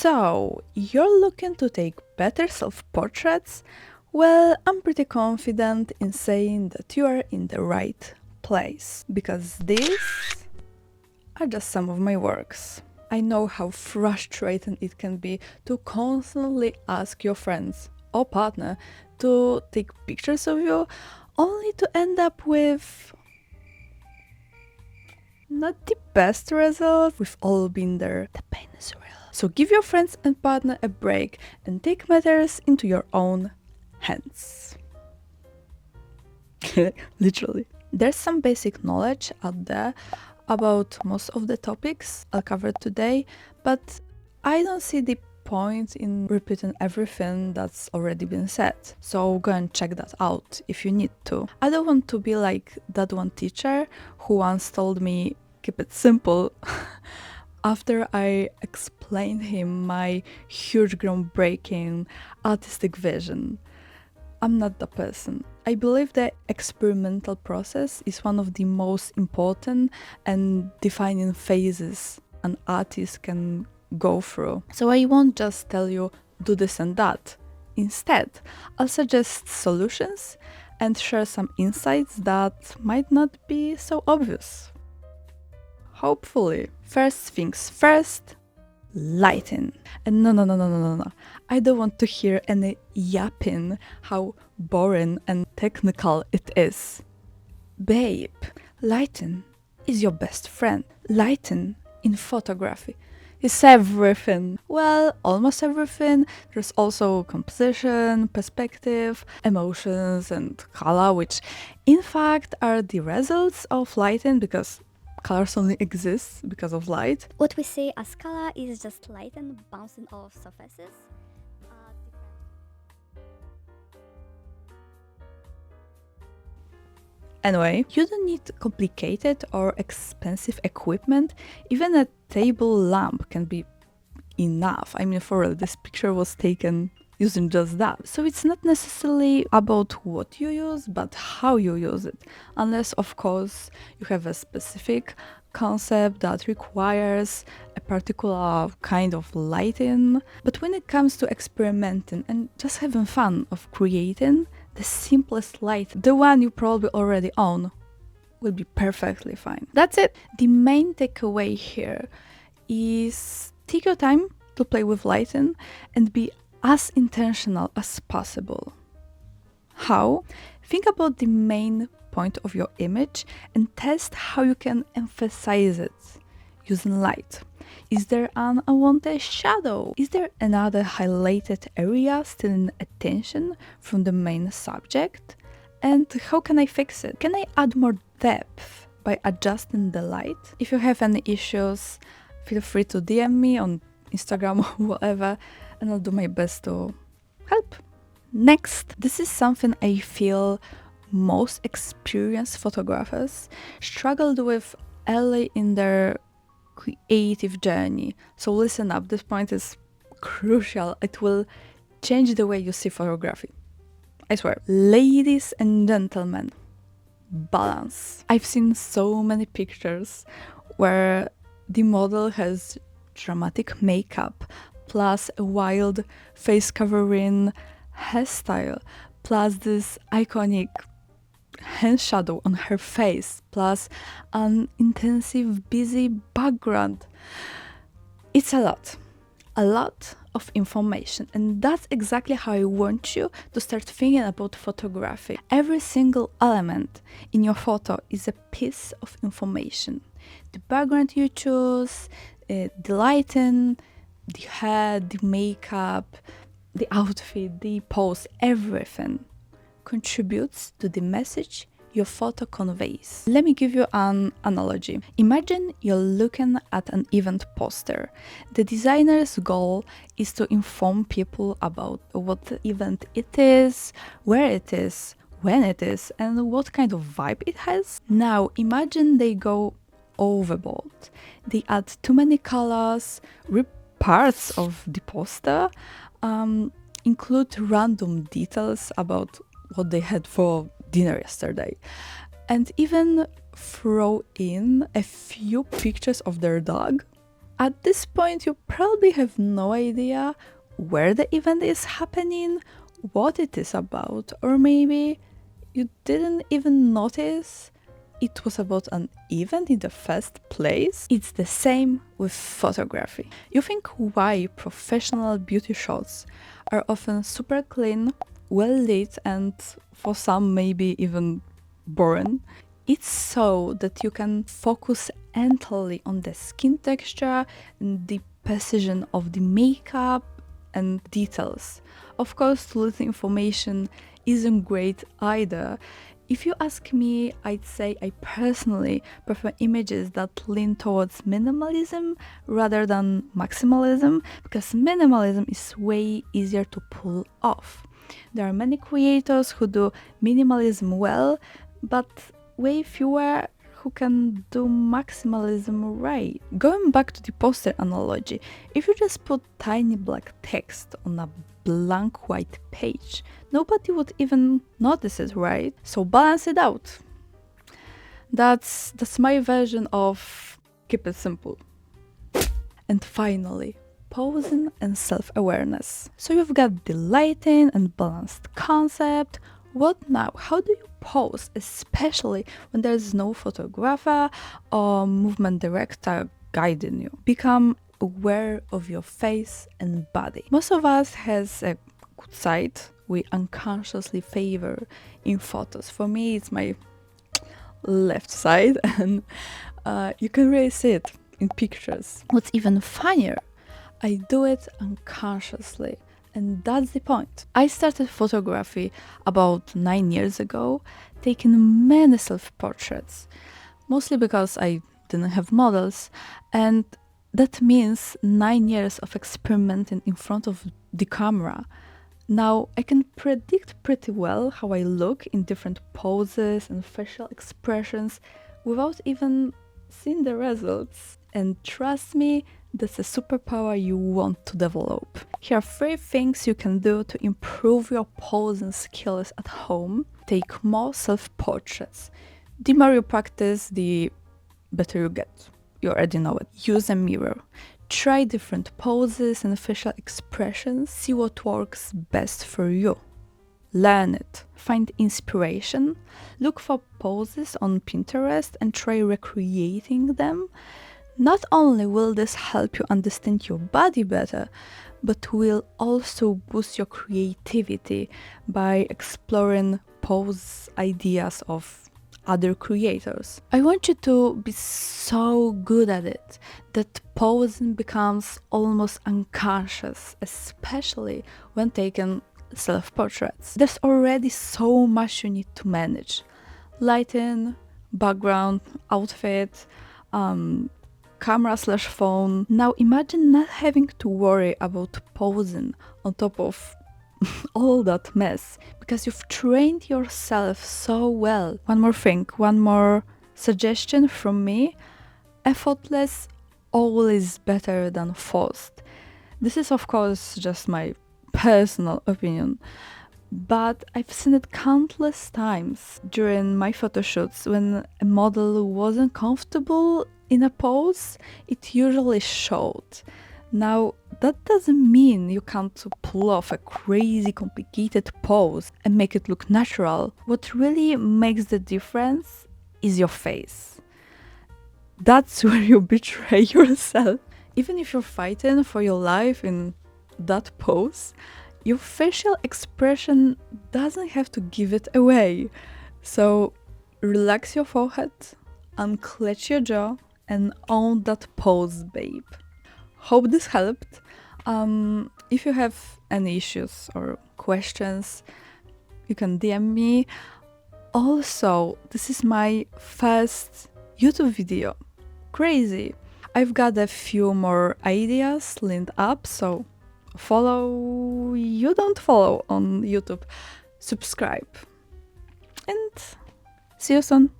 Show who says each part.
Speaker 1: So, you're looking to take better self-portraits? Well, I'm pretty confident in saying that you are in the right place, because these are just some of my works. I know how frustrating it can be to constantly ask your friends or partner to take pictures of you, only to end up with not the best result. We've all been there. The pain is real. So give your friends and partner a break and take matters into your own hands. Literally. There's some basic knowledge out there about most of the topics I'll cover today, but I don't see the point in repeating everything that's already been said. So go and check that out if you need to. I don't want to be like that one teacher who once told me, keep it simple, after I explained him my huge groundbreaking artistic vision. I'm not the person. I believe the experimental process is one of the most important and defining phases an artist can go through. So I won't just tell you do this and that. Instead, I'll suggest solutions and share some insights that might not be so obvious. Hopefully. First things first, lighting. And no. I don't want to hear any yapping how boring and technical it is. Babe, lighting is your best friend. Lighting in photography is everything. Well, almost everything. There's also composition, perspective, emotions and color, which in fact are the results of lighting, because colors only exist because of light.
Speaker 2: What we see as color is just light and bouncing off surfaces.
Speaker 1: Anyway, you don't need complicated or expensive equipment. Even a table lamp can be enough. I mean, for real, this picture was taken using just that. So it's not necessarily about what you use, but how you use it. Unless, of course, you have a specific concept that requires a particular kind of lighting. But when it comes to experimenting and just having fun of creating, the simplest light, the one you probably already own, will be perfectly fine. That's it. The main takeaway here is take your time to play with lighting and be as intentional as possible. How? Think about the main point of your image and test how you can emphasize it using light. Is there an unwanted shadow? Is there another highlighted area stealing attention from the main subject? And how can I fix it? Can I add more depth by adjusting the light? If you have any issues, feel free to DM me on Instagram or whatever, and I'll do my best to help. Next, this is something I feel most experienced photographers struggled with early in their creative journey. So listen up, this point is crucial. It will change the way you see photography. I swear. Ladies and gentlemen, balance. I've seen so many pictures where the model has dramatic makeup, plus a wild face covering hairstyle, plus this iconic hand shadow on her face, plus an intensive busy background. It's a lot of information, and that's exactly how I want you to start thinking about photography. Every single element in your photo is a piece of information. The background you choose, the lighting, the hair, the makeup, the outfit, the pose, everything contributes to the message your photo conveys. Let me give you an analogy. Imagine you're looking at an event poster. The designer's goal is to inform people about what the event it is, where it is, when it is, and what kind of vibe it has. Now imagine they go overboard. They add too many colors, rip parts of the poster, include random details about what they had for dinner yesterday, and even throw in a few pictures of their dog. At this point, you probably have no idea where the event is happening, what it is about, or maybe you didn't even notice it was about an event in the first place. It's the same with photography. You think why professional beauty shots are often super clean, well lit, and for some maybe even boring? It's so that you can focus entirely on the skin texture and the precision of the makeup and details. Of course, too little information isn't great either. If you ask me, I'd say I personally prefer images that lean towards minimalism rather than maximalism, because minimalism is way easier to pull off. There are many creators who do minimalism well, but way fewer who can do maximalism right. Going back to the poster analogy, if you just put tiny black text on a blank white page, nobody would even notice it, right? So balance it out. That's my version of keep it simple. And finally, posing and self-awareness. So you've got the lighting and balanced concept. What now? How do you pose, especially when there's no photographer or movement director guiding you? Become aware of your face and body. Most of us has a good side we unconsciously favor in photos. For me, it's my left side, and you can really see it in pictures. What's even funnier, I do it unconsciously. And that's the point. I started photography about 9 years ago, taking many self-portraits, mostly because I didn't have models, and that means 9 years of experimenting in front of the camera. Now I can predict pretty well how I look in different poses and facial expressions without even seeing the results. And trust me, that's a superpower you want to develop. Here are 3 things you can do to improve your posing skills at home. Take more self-portraits. The more you practice, the better you get. You already know it. Use a mirror. Try different poses and facial expressions. See what works best for you. Learn it. Find inspiration. Look for poses on Pinterest and try recreating them. Not only will this help you understand your body better, but will also boost your creativity by exploring pose ideas of other creators. I want you to be so good at it that posing becomes almost unconscious, especially when taking self-portraits. There's already so much you need to manage. Lighting, background, outfit, camera/phone. Now imagine not having to worry about posing on top of all that mess because you've trained yourself so well. One more thing, one more suggestion from me. Effortless always better than forced. This is of course just my personal opinion, but I've seen it countless times during my photo shoots when a model wasn't comfortable in a pose. It usually showed. Now, that doesn't mean you can't pull off a crazy complicated pose and make it look natural. What really makes the difference is your face. That's where you betray yourself. Even if you're fighting for your life in that pose, your facial expression doesn't have to give it away. So relax your forehead, unclench your jaw, and own that pose, babe. Hope this helped. If you have any issues or questions, you can DM me. Also, this is my first YouTube video. Crazy. I've got a few more ideas lined up, so follow. You don't follow on YouTube. Subscribe. And see you soon.